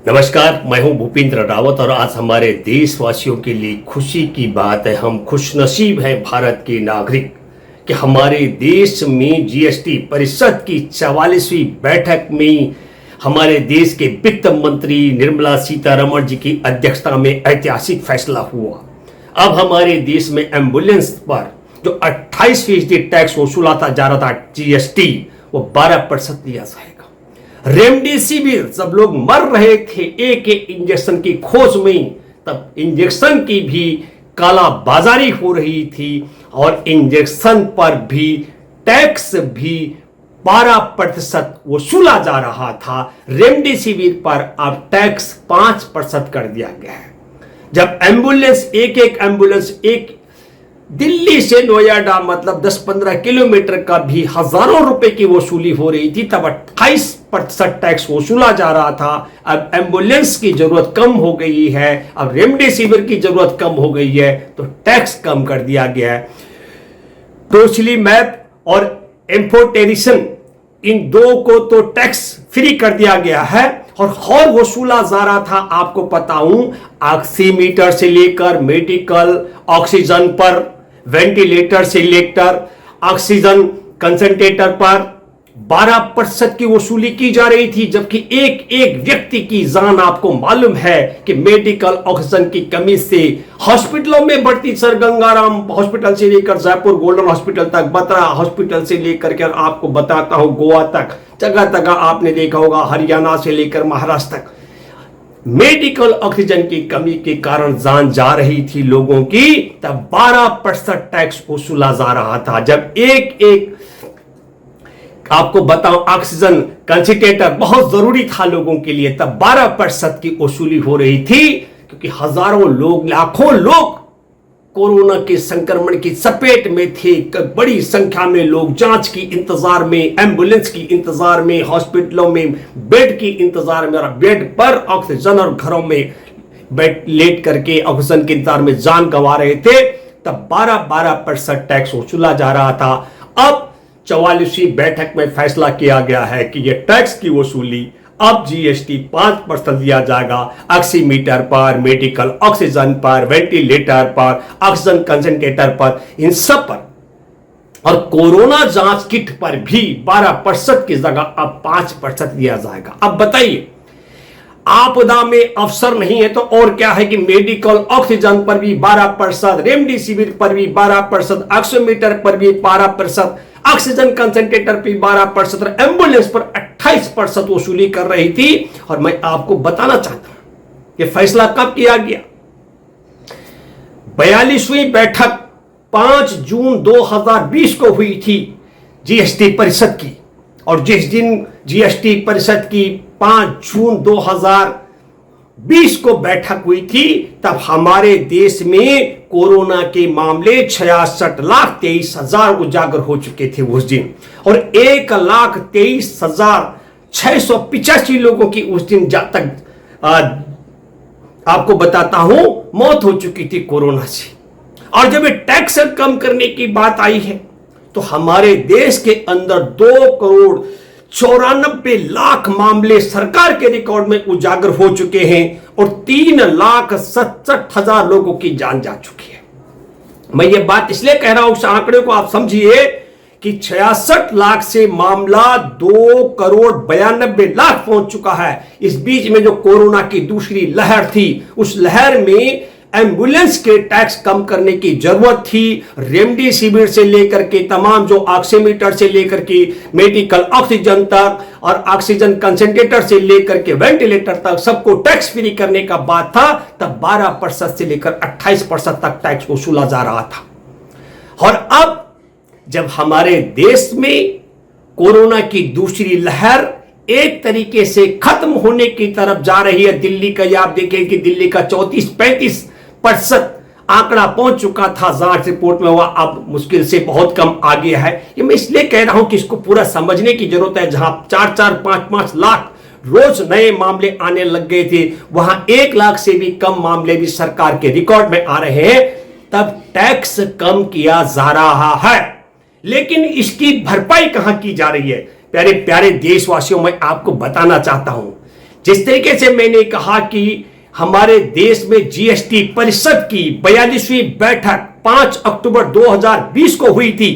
नमस्कार, मैं हूं भूपेंद्र रावत और आज हमारे देशवासियों के लिए खुशी की बात है। हम खुशनसीब हैं भारत के नागरिक कि हमारे देश में जीएसटी परिषद की 44वीं बैठक में हमारे देश के वित्त मंत्री निर्मला सीतारमण जी की अध्यक्षता में ऐतिहासिक फैसला हुआ। अब हमारे देश में एम्बुलेंस पर जो 28% टैक्स वसूला जा रहा था जीएसटी, वो 12% लिया जाएगा। रेमडेसिविर सब लोग मर रहे थे एक एक इंजेक्शन की खोज में, तब इंजेक्शन की भी काला बाजारी हो रही थी और इंजेक्शन पर भी टैक्स भी 12% वसूला जा रहा था। रेमडेसिविर पर अब टैक्स 5% कर दिया गया है। जब एम्बुलेंस एक एम्बुलेंस एक दिल्ली से नोएडा मतलब 10-15 किलोमीटर का भी हजारों रुपए की वसूली हो रही थी, तब 28% टैक्स वसूला जा रहा था। अब एम्बुलेंस की जरूरत कम हो गई है, अब रेमडेसिविर की जरूरत कम हो गई है, तो टैक्स कम कर दिया गया है। टोसिलीमैब और एम्फोटेरिसन, इन दो को तो टैक्स फ्री कर दिया गया है और वसूला जा रहा था। आपको बताऊं, ऑक्सीमीटर से लेकर मेडिकल ऑक्सीजन पर, वेंटिलेटर से लेकर ऑक्सीजन कंसंट्रेटर पर 12% की वसूली की जा रही थी, जबकि एक एक व्यक्ति की जान आपको मालूम है कि मेडिकल ऑक्सीजन की कमी से हॉस्पिटलों में भर्ती, सर गंगाराम हॉस्पिटल से लेकर जयपुर गोल्डन हॉस्पिटल तक, बत्रा हॉस्पिटल से लेकर के आपको बताता हूं गोवा तक, जगह जगह आपने देखा होगा, हरियाणा से लेकर महाराष्ट्र तक मेडिकल ऑक्सीजन की कमी के कारण जान जा रही थी लोगों की, तब 12% टैक्स वसूला जा रहा था। जब एक आपको बताऊं ऑक्सीजन कंसंट्रेटर बहुत जरूरी था लोगों के लिए, तब 12% की वसूली हो रही थी, क्योंकि हजारों लोग, लाखों लोग कोरोना के संक्रमण की चपेट में थे। बड़ी संख्या में लोग जांच की इंतजार में, एम्बुलेंस की इंतजार में, हॉस्पिटलों में बेड की इंतजार में, और बेड पर ऑक्सीजन और घरों में बेड लेट करके ऑक्सीजन के इंतजार में जान गंवा रहे थे, तब 12% टैक्स वसूला जा रहा था। अब 44वीं बैठक में फैसला किया गया है कि यह टैक्स की वसूली अब जीएसटी 5% दिया जाएगा। ऑक्सीमीटर पर, मेडिकल ऑक्सीजन पर, वेंटिलेटर पर, ऑक्सीजन कंसंट्रेटर पर, इन सब पर, और कोरोना जांच किट पर भी 12% की जगह अब 5% दिया जाएगा। अब बताइए, आपदा में अवसर नहीं है तो और क्या है कि मेडिकल ऑक्सीजन पर भी 12%, रेमडेसिविर पर भी 12%, ऑक्सीमीटर पर भी 12%, ऑक्सीजन कंसंट्रेटर पर 12%, एम्बुलेंस पर 28% वसूली कर रही थी। और मैं आपको बताना चाहता हूं यह फैसला कब किया गया। 42वीं बैठक 5 जून 2020 को हुई थी जीएसटी परिषद की, और जिस दिन जीएसटी परिषद की 5 जून 2020 को बैठक हुई थी, तब हमारे देश में कोरोना के मामले 66,23,000 उजागर हो चुके थे उस दिन, और 1,23,685 लोगों की उस दिन तक आपको बताता हूं मौत हो चुकी थी कोरोना से। और जब टैक्स कम करने की बात आई है, तो हमारे देश के अंदर 2,94,00,000 मामले सरकार के रिकॉर्ड में उजागर हो चुके हैं और 3,67,000 लोगों की जान जा चुकी है। मैं ये बात इसलिए कह रहा हूं, उस आंकड़े को आप समझिए कि 66 लाख से मामला 2,92,00,000 पहुंच चुका है। इस बीच में जो कोरोना की दूसरी लहर थी, उस लहर में एम्बुलेंस के टैक्स कम करने की जरूरत थी। रेमडेसिविर से लेकर के तमाम जो ऑक्सीमीटर से लेकर के मेडिकल ऑक्सीजन तक और ऑक्सीजन कंसंट्रेटर से लेकर के वेंटिलेटर तक सबको टैक्स फ्री करने का बात था, तब 12% से लेकर 28% तक टैक्स वसूला जा रहा था। और अब जब हमारे देश में कोरोना की दूसरी लहर एक तरीके से खत्म होने की तरफ जा रही है, दिल्ली का आप देखें कि दिल्ली का 34-35% आंकड़ा पहुंच चुका था, जांच रिपोर्ट में हुआ, अब मुश्किल से बहुत कम आ गया है। ये मैं इसलिए कह रहा हूं कि इसको पूरा समझने की जरूरत है। जहां 4-4, 5-5 लाख रोज नए मामले आने लग गए थे, वहां 1 लाख से भी कम मामले भी सरकार के रिकॉर्ड में आ रहे हैं, तब टैक्स कम किया जा रहा है। लेकिन इसकी भरपाई कहां की जा रही है? प्यारे प्यारे देशवासियों, मैं आपको बताना चाहता हूं जिस तरीके से मैंने कहा कि हमारे देश में जीएसटी परिषद की 42वीं बैठक 5 अक्टूबर 2020 को हुई थी,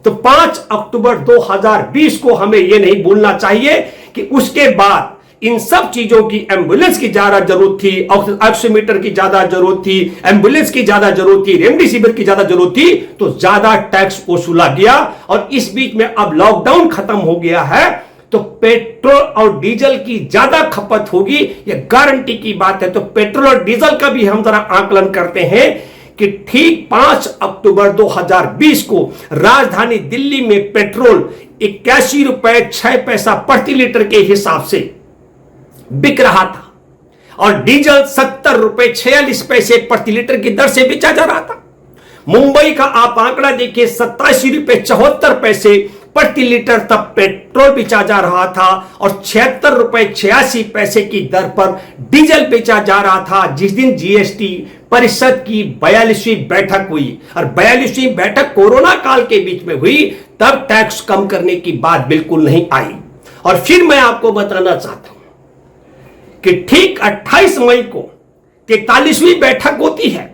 तो 5 अक्टूबर 2020 को हमें यह नहीं भूलना चाहिए कि उसके बाद इन सब चीजों की, एम्बुलेंस की ज्यादा जरूरत थी, ऑक्सीमीटर की ज्यादा जरूरत थी, एम्बुलेंस की ज्यादा जरूरत थी, रेमडेसिविर की ज्यादा जरूरत थी, तो ज्यादा टैक्स वसूला गया। और इस बीच में अब लॉकडाउन खत्म हो गया है, तो पेट्रोल और डीजल की ज्यादा खपत होगी, यह गारंटी की बात है। तो पेट्रोल और डीजल का भी हम जरा आकलन करते हैं कि ठीक 5 अक्टूबर 2020 को राजधानी दिल्ली में पेट्रोल 81 रुपए 6 पैसा प्रति लीटर के हिसाब से बिक रहा था और डीजल 70 रुपए 46 पैसे प्रति लीटर की दर से बेचा जा रहा था। मुंबई का आप आंकड़ा देखिए, 87 रुपए 74 पैसे प्रति लीटर तब पेट्रोल बेचा जा रहा था और 76 रुपए 86 पैसे की दर पर डीजल बेचा जा रहा था, जिस दिन जीएसटी परिषद की 42वीं बैठक हुई। और 42वीं बैठक कोरोना काल के बीच में हुई, तब टैक्स कम करने की बात बिल्कुल नहीं आई। और फिर मैं आपको बताना चाहता हूं कि ठीक 28 मई को 43वीं बैठक होती है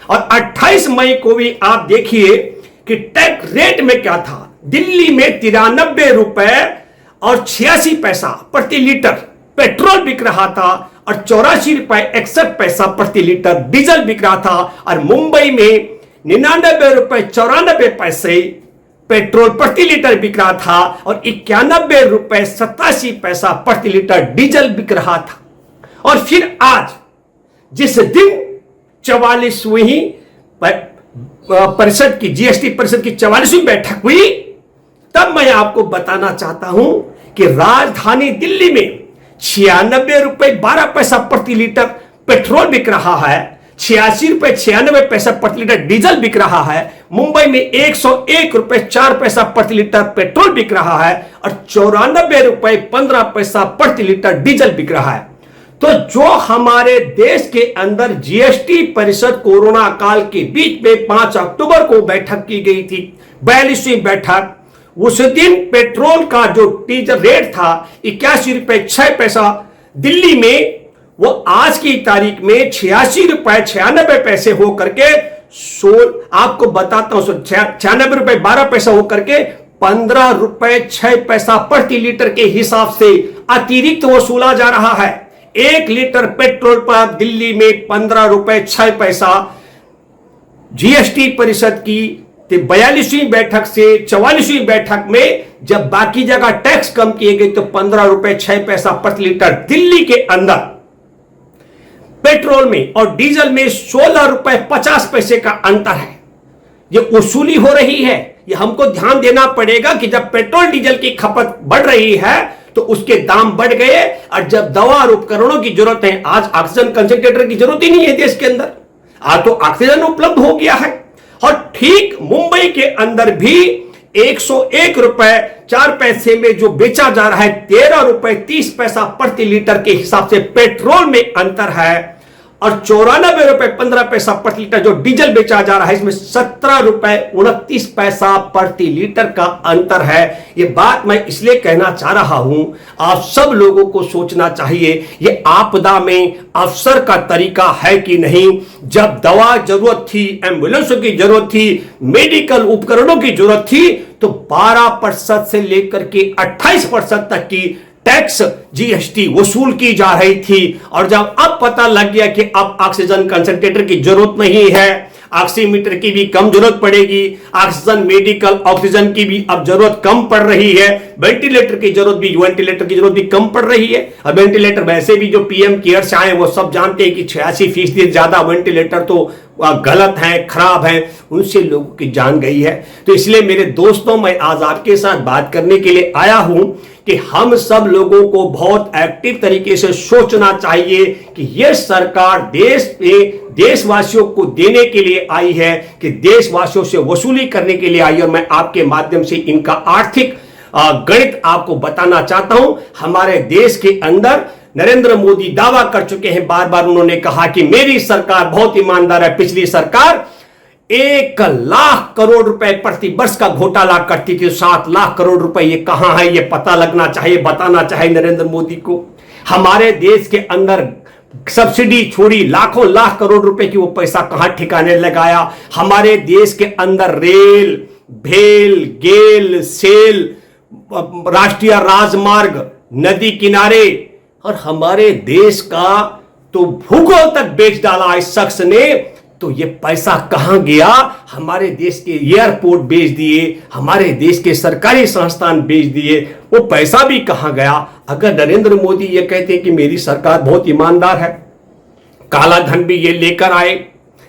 और 28 मई को भी आप देखिए कि टैक्स रेट में क्या था। दिल्ली में 93 रुपए और 86 पैसा प्रति लीटर पेट्रोल बिक रहा था और 84 रुपए 61 पैसा प्रति लीटर डीजल बिक रहा था। और मुंबई में 99 रुपए 94 पैसे पेट्रोल प्रति लीटर बिक रहा था और 91 रुपए 87 पैसा प्रति लीटर डीजल बिक रहा था। और फिर आज जिस दिन 44वीं परिषद की, जीएसटी परिषद की 44वीं बैठक हुई, तब मैं आपको बताना चाहता हूं कि राजधानी दिल्ली में 96 रुपए 12 पैसा प्रति लीटर पेट्रोल बिक रहा है, 86 रुपए 96 पैसा प्रति लीटर डीजल बिक रहा है। मुंबई में 101 रुपए 4 पैसा प्रति लीटर पेट्रोल बिक रहा है और 94 रुपए 15 पैसा प्रति लीटर डीजल बिक रहा है। तो जो हमारे देश के अंदर जीएसटी परिषद कोरोना काल के बीच में 5 अक्टूबर को बैठक की गई थी, 42वीं बैठक, उस दिन पेट्रोल का जो डीजल रेट था 81 रुपए 6 पैसा दिल्ली में, वो आज की तारीख में 86 रुपए 96 पैसे होकर के आपको बताता हूं 96 रुपए 12 पैसा होकर के 15 रुपए 6 पैसा प्रति लीटर के हिसाब से अतिरिक्त वसूला जा रहा है। 1 लीटर पेट्रोल पर दिल्ली में 15 रुपए 6 पैसा। जीएसटी परिषद की 42वीं बैठक से 44वीं बैठक में जब बाकी जगह टैक्स कम किए गए तो 15 रुपए 6 पैसा प्रति लीटर दिल्ली के अंदर पेट्रोल में और डीजल में 16 रुपए 50 पैसे का अंतर है। यह वसूली हो रही है। यह हमको ध्यान देना पड़ेगा कि जब पेट्रोल डीजल की खपत बढ़ रही है तो उसके दाम बढ़ गए, और जब दवा और उपकरणों की जरूरत है, आज ऑक्सीजन कंसंट्रेटर की जरूरत ही नहीं है देश के अंदर, आज तो ऑक्सीजन उपलब्ध हो गया है। और ठीक मुंबई के अंदर भी 101 रुपए 4 पैसे में जो बेचा जा रहा है, 13 रुपए 30 पैसा प्रति लीटर के हिसाब से पेट्रोल में अंतर है, और 94 रुपए 15 पैसा प्रति लीटर जो डीजल बेचा जा रहा है, इसमें 17 रुपए 29 पैसा प्रति लीटर का अंतर है। यह बात मैं इसलिए कहना चाह रहा हूं, आप सब लोगों को सोचना चाहिए, यह आपदा में अफसर का तरीका है कि नहीं। जब दवा जरूरत थी, एम्बुलेंसों की जरूरत थी, मेडिकल उपकरणों की जरूरत थी, तो 12% से लेकर के 28% तक की टैक्स जीएसटी वसूल की जा रही थी। और जब अब पता लग गया कि अब ऑक्सीजन कंसंट्रेटर की जरूरत नहीं है, ऑक्सीमीटर की भी कम जरूरत पड़ेगी, ऑक्सीजन मेडिकल ऑक्सीजन की भी अब जरूरत कम पड़ रही है, वेंटिलेटर की जरूरत भी कम पड़ रही है। अब वेंटिलेटर वैसे भी जो पीएम केयर से आए वो सब जानते हैं कि 86% ज्यादा वेंटिलेटर तो गलत है, खराब है, उनसे लोगों की जान गई है। तो इसलिए मेरे दोस्तों, मैं आज आपके साथ बात करने के लिए आया हूं कि हम सब लोगों को बहुत एक्टिव तरीके से सोचना चाहिए कि यह सरकार देश में देशवासियों को देने के लिए आई है, कि देशवासियों से वसूली करने के लिए आई है। और मैं आपके माध्यम से इनका आर्थिक गणित आपको बताना चाहता हूं। हमारे देश के अंदर नरेंद्र मोदी दावा कर चुके हैं, बार बार उन्होंने कहा कि मेरी सरकार बहुत ईमानदार है। पिछली सरकार 1 लाख करोड़ रुपए प्रति वर्ष का घोटाला करती थी, 7 लाख करोड़ रुपए ये कहां है, ये पता लगना चाहिए, बताना चाहिए नरेंद्र मोदी को। हमारे देश के अंदर सब्सिडी छोड़ी लाखों लाख करोड़ रुपए की वो पैसा कहां ठिकाने लगाया। हमारे देश के अंदर रेल, भेल, गेल, सेल, राष्ट्रीय राजमार्ग, नदी किनारे और हमारे देश का तो भूगोल तक बेच डाला इस शख्स ने। तो ये पैसा कहां गया? हमारे देश के एयरपोर्ट बेच दिए, हमारे देश के सरकारी संस्थान बेच दिए, वो पैसा भी कहां गया? अगर नरेंद्र मोदी ये कहते हैं कि मेरी सरकार बहुत ईमानदार है, काला धन भी ये लेकर आए,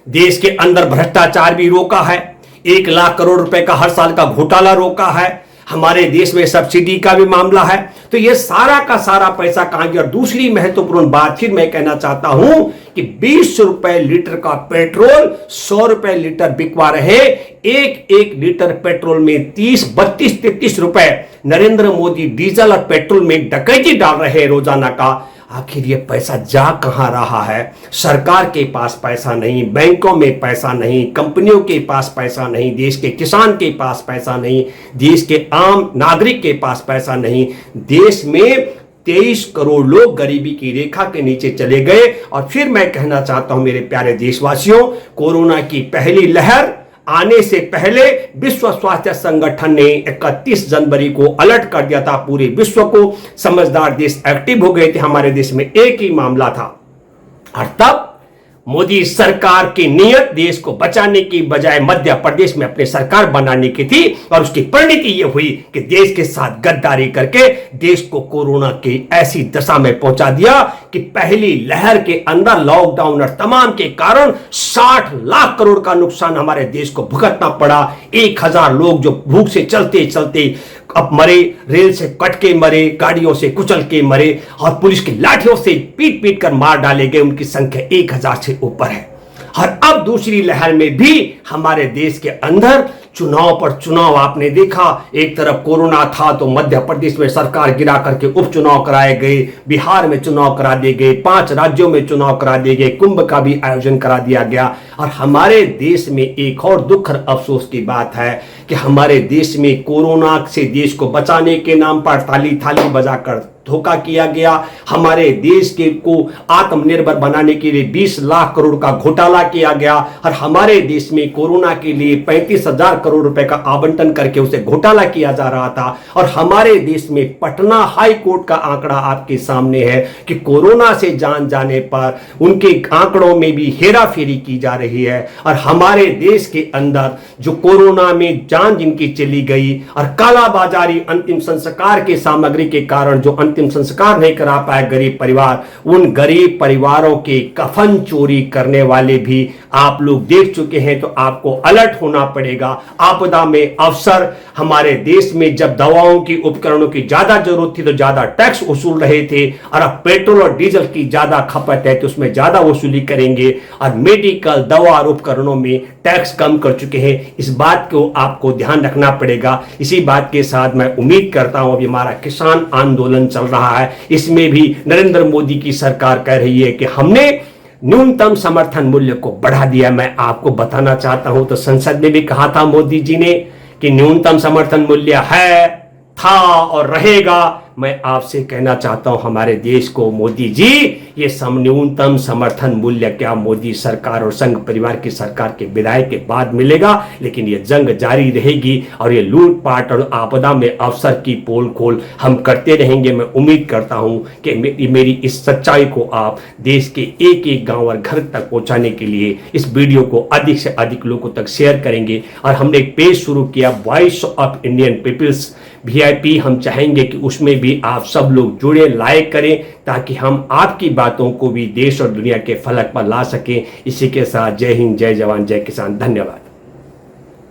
देश के अंदर भ्रष्टाचार भी रोका है, 1 लाख करोड़ रुपए का हर साल का घोटाला रोका है, हमारे देश में सब्सिडी का भी मामला है, तो ये सारा का सारा पैसा कहां गया? और दूसरी महत्वपूर्ण बात फिर मैं कहना चाहता हूं कि 20 रुपए लीटर का पेट्रोल 100 रुपए लीटर बिकवा रहे, एक एक लीटर पेट्रोल में 30, 32, 33 रुपए नरेंद्र मोदी डीजल और पेट्रोल में डकैती डाल रहे हैं रोजाना का। आखिर ये पैसा जा कहां रहा है? सरकार के पास पैसा नहीं, बैंकों में पैसा नहीं, कंपनियों के पास पैसा नहीं, देश के किसान के पास पैसा नहीं, देश के आम नागरिक के पास पैसा नहीं। देश में 23 करोड़ लोग गरीबी की रेखा के नीचे चले गए। और फिर मैं कहना चाहता हूं मेरे प्यारे देशवासियों, कोरोना की पहली लहर आने से पहले विश्व स्वास्थ्य संगठन ने 31 जनवरी को अलर्ट कर दिया था पूरे विश्व को। समझदार देश एक्टिव हो गए थे, हमारे देश में एक ही मामला था और तब मोदी सरकार की नीयत देश को बचाने की बजाय मध्य प्रदेश में अपनी सरकार बनाने की थी और उसकी परिणति यह हुई कि देश के साथ गद्दारी करके देश को कोरोना की ऐसी दशा में पहुंचा दिया कि पहली लहर के अंदर लॉकडाउन और तमाम के कारण 60 लाख करोड़ का नुकसान हमारे देश को भुगतना पड़ा। 1000 लोग जो भूख से चलते चलते अब मरे, रेल से कट के मरे, गाड़ियों से कुचल के मरे और पुलिस की लाठियों से पीट पीट कर मार डाले गए, उनकी संख्या 1000 से ऊपर है। और अब दूसरी लहर में भी हमारे देश के अंदर चुनाव पर चुनाव आपने देखा। एक तरफ कोरोना था तो मध्य प्रदेश में सरकार गिरा करके उपचुनाव कराए गए, बिहार में चुनाव करा दिए गए, 5 राज्यों में चुनाव करा दिए गए, कुंभ का भी आयोजन करा दिया गया। और हमारे देश में एक और दुखद अफसोस की बात है कि हमारे देश में कोरोना से देश को बचाने के नाम पर ताली थाली बजाकर धोखा किया गया। हमारे देश के को आत्मनिर्भर बनाने के लिए 20 लाख करोड़ का घोटाला किया गया और हमारे देश में कोरोना के लिए 35,000 करोड़ रुपए का आवंटन करके उसे घोटाला किया जा रहा था। और हमारे देश में पटना हाई कोर्ट का आंकड़ा आपके सामने है कि कोरोना से जान जाने पर उनके आंकड़ों में भी हेराफेरी की जा रही है। और हमारे देश के अंदर जो कोरोना में जान जिनकी चली गई और कालाबाजारी अंतिम संस्कार की सामग्री के कारण जो अंतिम संस्कार नहीं करा पाए गरीब परिवार, उन गरीब परिवारों के कफन चोरी करने वाले भी आप लोग देख चुके हैं। तो आपको अलर्ट होना पड़ेगा। आपदा में अफसर हमारे देश में जब दवाओं की उपकरणों की ज्यादा जरूरत थी तो ज्यादा टैक्स वसूल रहे थे और अब पेट्रोल और डीजल की ज्यादा खपत है तो उसमें ज्यादा वसूली करेंगे और मेडिकल दवा और उपकरणों में टैक्स कम कर चुके हैं। इस बात को आपको ध्यान रखना पड़ेगा। इसी बात के साथ मैं उम्मीद करता हूं अभी हमारा किसान आंदोलन चल रहा है, इसमें भी नरेंद्र मोदी की सरकार कह रही है कि हमने न्यूनतम समर्थन मूल्य को बढ़ा दिया। मैं आपको बताना चाहता हूं तो संसद में भी कहा था मोदी जी ने कि न्यूनतम समर्थन मूल्य है, था और रहेगा। मैं आपसे कहना चाहता हूं हमारे देश को मोदी जी ये न्यूनतम समर्थन मूल्य क्या मोदी सरकार और संघ परिवार की सरकार के विदाई के बाद मिलेगा, लेकिन ये जंग जारी रहेगी और ये लूटपाट और आपदा में अवसर की पोल खोल हम करते रहेंगे। मैं उम्मीद करता हूं कि मेरी इस सच्चाई को आप देश के एक एक गांव और घर तक पहुंचाने के लिए इस वीडियो को अधिक से अधिक लोगों तक शेयर करेंगे। और हमने एक पेज शुरू किया voice of Indian peoples VIP, हम चाहेंगे कि उसमें भी आप सब लोग जुड़े, लाइक करें ताकि हम आपकी बातों को भी देश और दुनिया के फलक पर ला सकें। इसी के साथ जय हिंद, जय जवान, जय किसान, धन्यवाद।